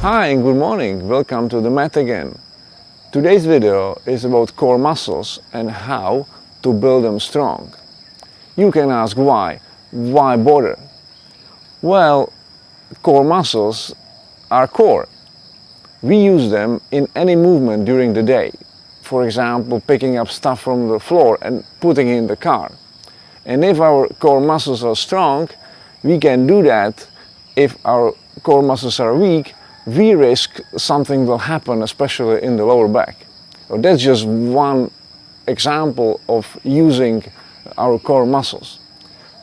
Hi and good morning, welcome to the mat again. Today's video is about core muscles and how to build them strong. You can ask why bother? Well, core muscles are core. We use them in any movement during the day. For example, picking up stuff from the floor and putting it in the car. And if our core muscles are strong, we can do that. If our core muscles are weak, we risk something will happen, especially in the lower back. So that's just one example of using our core muscles.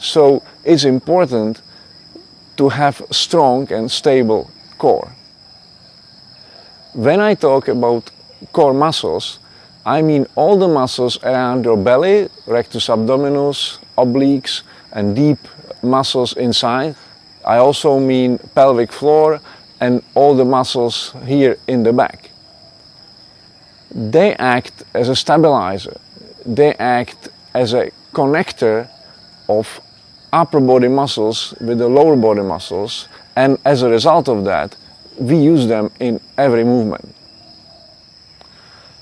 So it's important to have strong and stable core. When I talk about core muscles, I mean all the muscles around your belly, rectus abdominis, obliques, and deep muscles inside. I also mean pelvic floor and all the muscles here in the back. They act as a stabilizer. They act as a connector of upper body muscles with the lower body muscles, and as a result of that, we use them in every movement.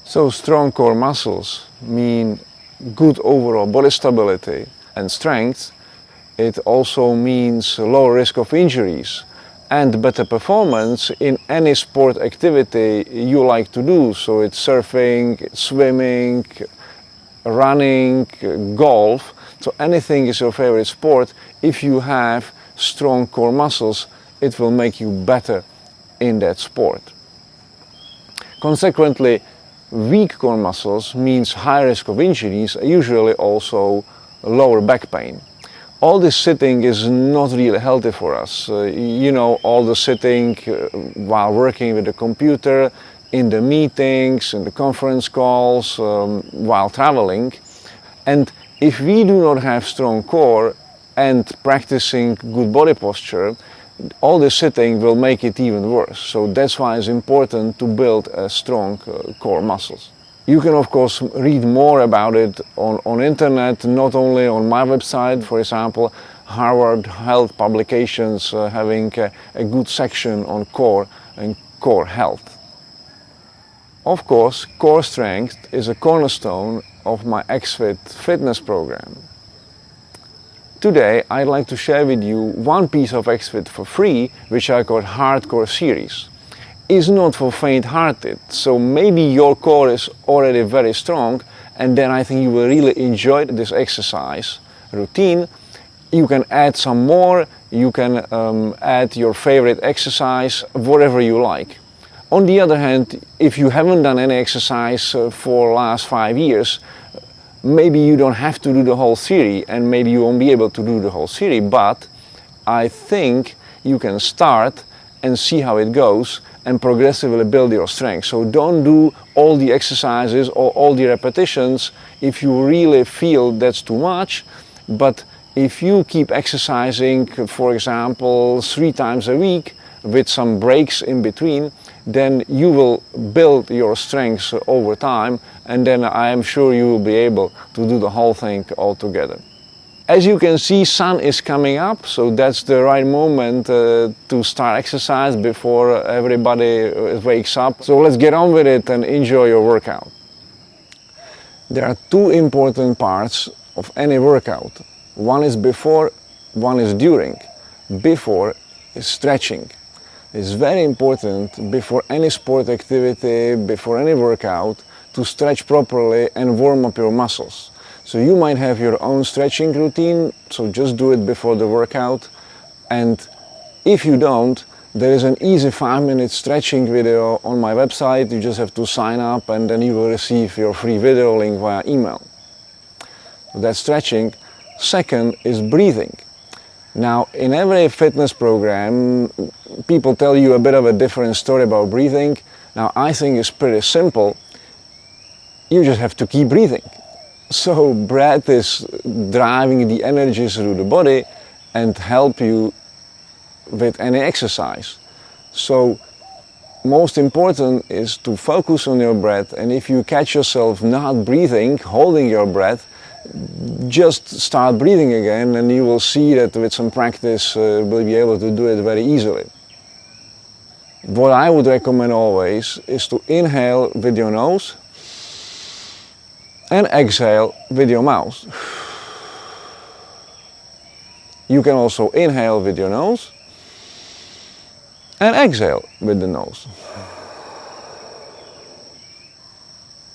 So strong core muscles mean good overall body stability and strength. It also means lower risk of injuries and better performance in any sport activity you like to do. So it's surfing, swimming, running, golf. So anything is your favorite sport. If you have strong core muscles, it will make you better in that sport. Consequently, weak core muscles means high risk of injuries, usually also lower back pain. All this sitting is not really healthy for us. All the sitting while working with the computer, in the meetings, in the conference calls, while traveling. And if we do not have strong core and practicing good body posture, all this sitting will make it even worse. So that's why it's important to build a strong core muscles. You can of course read more about it on internet, not only on my website. For example, Harvard Health Publications having a good section on core and core health. Of course, core strength is a cornerstone of my ExFitt fitness program. Today I'd like to share with you one piece of ExFitt for free, which I call Hard-core Series. Is not for faint-hearted, so maybe your core is already very strong, and then I think you will really enjoy this exercise routine. You can add some more, you can add your favorite exercise, whatever you like. On the other hand, if you haven't done any exercise for the last 5 years, maybe you don't have to do the whole series, and maybe you won't be able to do the whole series, but I think you can start and see how it goes and progressively build your strength. So don't do all the exercises or all the repetitions if you really feel that's too much. But if you keep exercising, for example, 3 times a week with some breaks in between, then you will build your strength over time, and then I am sure you will be able to do the whole thing all together. As you can see, sun is coming up, so that's the right moment to start exercise before everybody wakes up. So let's get on with it and enjoy your workout. There are 2 important parts of any workout. One is before, one is during. Before is stretching. It's very important before any sport activity, before any workout, to stretch properly and warm up your muscles. So you might have your own stretching routine, so just do it before the workout. And if you don't, there is an easy 5-minute stretching video on my website. You just have to sign up and then you will receive your free video link via email. That's stretching. Second is breathing. Now, in every fitness program, people tell you a bit of a different story about breathing. Now, I think it's pretty simple. You just have to keep breathing. So breath is driving the energy through the body and help you with any exercise. So most important is to focus on your breath, and if you catch yourself not breathing, holding your breath, just start breathing again, and you will see that with some practice we'll be able to do it very easily. What I would recommend always is to inhale with your nose and exhale with your mouth. You can also inhale with your nose and exhale with the nose.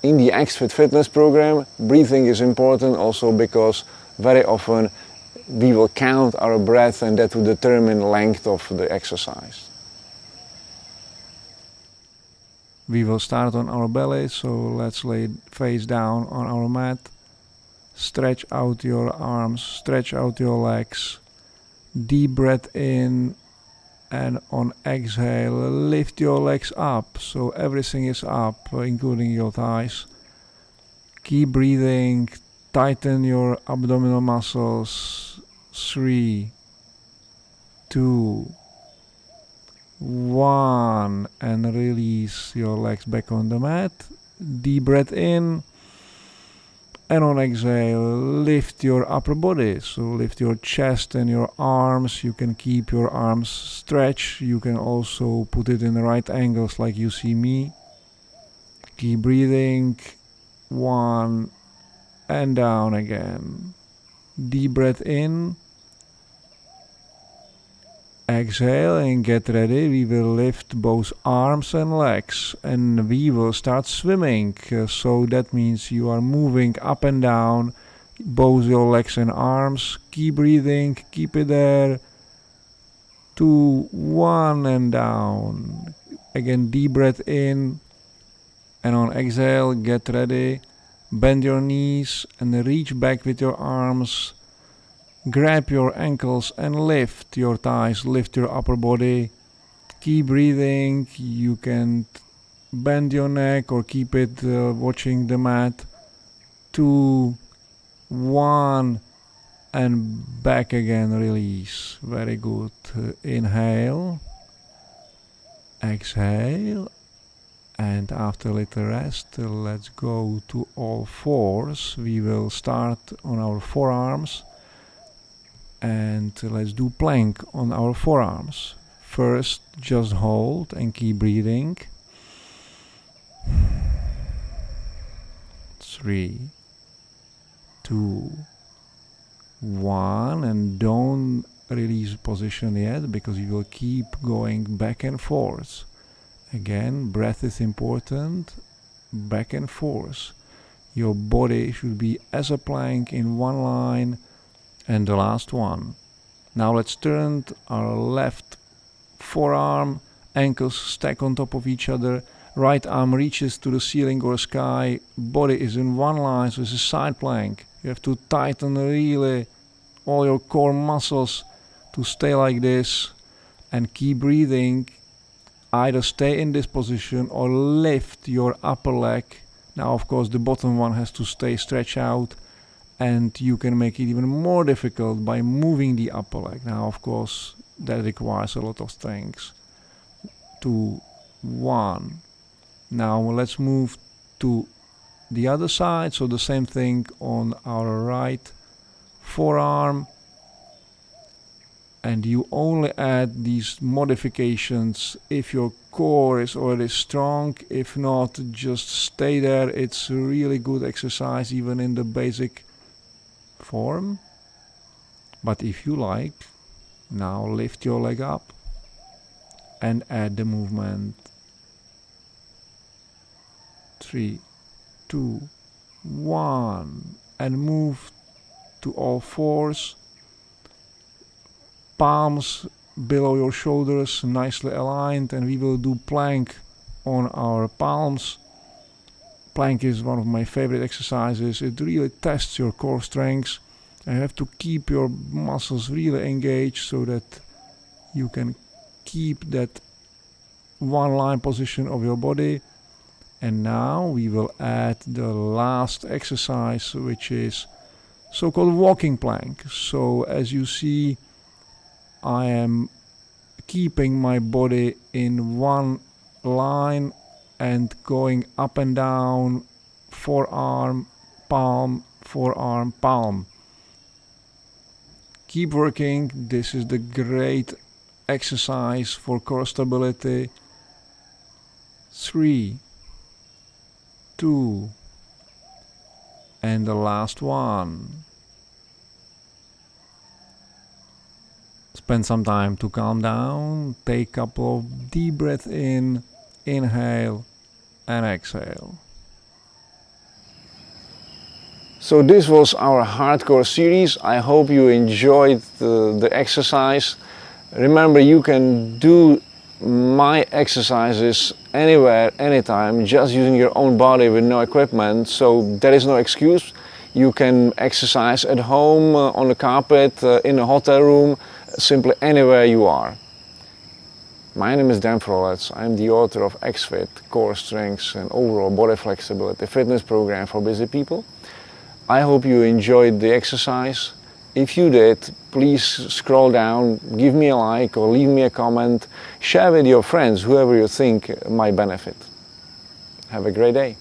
In the ExFitt fitness program, breathing is important also because very often we will count our breath and that will determine the length of the exercise. We will start on our belly, so let's lay face down on our mat. Stretch out your arms, stretch out your legs. Deep breath in, and on exhale, lift your legs up, so everything is up, including your thighs. Keep breathing, tighten your abdominal muscles. 3, 2, 1, and release your legs back on the mat. Deep breath in, and on exhale, lift your upper body. So lift your chest and your arms. You can keep your arms stretched. You can also put it in the right angles like you see me. Keep breathing. 1, and down again. Deep breath in. Exhale and get ready. We will lift both arms and legs and we will start swimming. So that means you are moving up and down both your legs and arms. Keep breathing, keep it there. 2, 1, and down. Again, deep breath in, and on exhale, get ready. Bend your knees and reach back with your arms. Grab your ankles and lift your thighs, lift your upper body. Keep breathing. You can bend your neck or keep it watching the mat. 2, 1, and back again, release. Very good. Inhale, exhale, and after a little rest, let's go to all fours. We will start on our forearms. And let's do plank on our forearms. First, just hold and keep breathing. 3, 2, 1, and don't release position yet because you will keep going back and forth. Again, breath is important. Back and forth. Your body should be as a plank in one line. And the last one. Now let's turn our left forearm, ankles stack on top of each other, right arm reaches to the ceiling or sky, body is in one line, so it's a side plank. You have to tighten really all your core muscles to stay like this and keep breathing. Either stay in this position or lift your upper leg. Now of course the bottom one has to stay stretched out. And you can make it even more difficult by moving the upper leg. Now, of course, that requires a lot of strength. 2, 1. Now let's move to the other side. So the same thing on our right forearm. And you only add these modifications if your core is already strong. If not, just stay there. It's a really good exercise, even in the basic form. But if you like, now lift your leg up and add the movement. 3, 2, 1, and move to all fours. Palms below your shoulders, nicely aligned, and we will do plank on our palms. Plank is one of my favorite exercises. It really tests your core strength. You have to keep your muscles really engaged so that you can keep that one line position of your body. And now we will add the last exercise, which is so-called walking plank. So as you see, I am keeping my body in one line and going up and down, forearm, palm, forearm, palm. Keep working. This is the great exercise for core stability. 3, 2, and the last one. Spend some time to calm down, take a couple of deep breaths in, inhale and exhale. So this was our hardcore series. I hope you enjoyed the exercise. Remember, you can do my exercises anywhere, anytime, just using your own body with no equipment. So there is no excuse. You can exercise at home, on the carpet, in a hotel room, simply anywhere you are. My name is Dan Frolets. I'm the author of ExFitt, Core Strengths and Overall Body Flexibility Fitness Program for Busy People. I hope you enjoyed the exercise. If you did, please scroll down, give me a like or leave me a comment, share with your friends, whoever you think might benefit. Have a great day.